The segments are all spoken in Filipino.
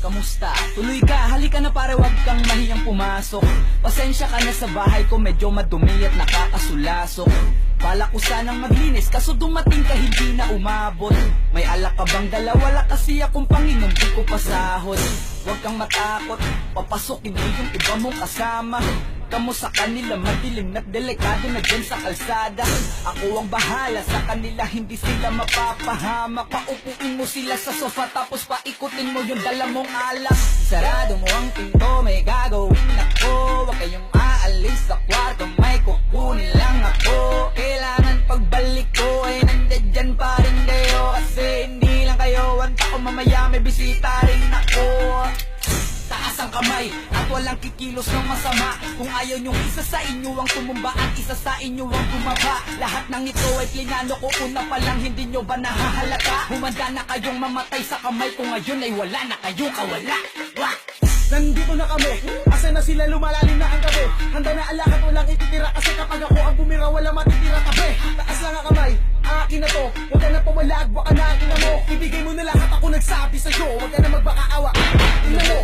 Kamusta? Tuloy ka, halika na pare, wag kang mahiyang pumasok. Pasensya ka na sa bahay ko, medyo madumi at nakakasulasok. Bala ko sanang maglinis, kaso dumating ka hindi na umabot. May alak ka bang dala? Wala kasi akong Panginoon, di ko pasahod. Huwag kang matakot, papasok hindi yung iba mong kasama. Kamo sa kanila madilim at delikado na dyan sa kalsada. Ako ang bahala sa kanila, hindi sila mapapahamak. Paupuin mo sila sa sofa tapos paikutin mo yung dala mong alak. Sarado mo ang pinto, may gagawin ako. Huwag kayong aalis sa kwarto, may kukunin lang ako. Kailangan pagbalik ko ay nandyan pa rin kayo. Kasi hindi lang kayo, wanta ko mamaya may bisita rin ako. Taas ang kamay at walang kikilos ng masama. Kung ayaw nyong isa sa inyo ang tumumba at isa sa inyo ang tumaba. Lahat ng ito ay plinano ko, una pa lang hindi nyo ba nahahalata? Humanda na kayong mamatay sa kamay ko ngayon ay wala na kayong kawala. Wah! Nandito na kami, asa na sila, lumalalim na ang gabi. Handa na alakad, walang ititira. Kasi kapag ako ang bumira, wala matitira tabi. Taas lang ang kamay, akin na to. Huwag ka na pumalag, baka na akin na mo. Ibigay mo na lahat, ako nagsabi sa'yo. Huwag ka na magbakaawa. Tingnan mo,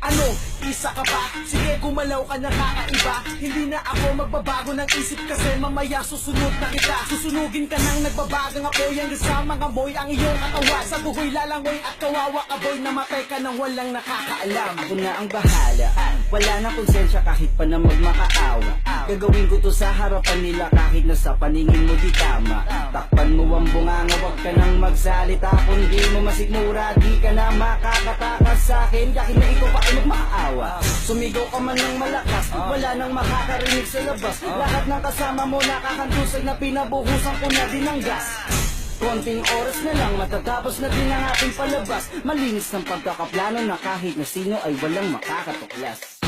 ano, isa ka pa? Sige, gumalaw ka na kakaiba. Hindi na ako magbabago ng isip kasi mamaya susunod na kita. Susunugin ka nang nagbabagang apoy hanggang sa mga boy ang iyong katawan. Sa buhoy lalangoy at kawawa ka boy, namatay ka nang walang nakakaalam. Ako na ang bahala, wala na konsensya kahit pa na magmakaawa. Gagawin ko to sa harapan nila kahit na sa paningin mo di tama. Takpan mo ang bunganga, wag ka nang magsalita. Kung di mo masikmura, di ka na makakatakas sa akin. Kahit na ikaw pa ay magmakaawa. Sumigaw ka man ng malakas, wala nang makakarinig sa labas. Lahat ng kasama mo nakakantusay na pinabuhusan ko na din ng gas. Konting oras na lang, matatapos na din ang ating palabas. Malinis ng pagkakaplano na kahit na sino ay walang makakatuklas.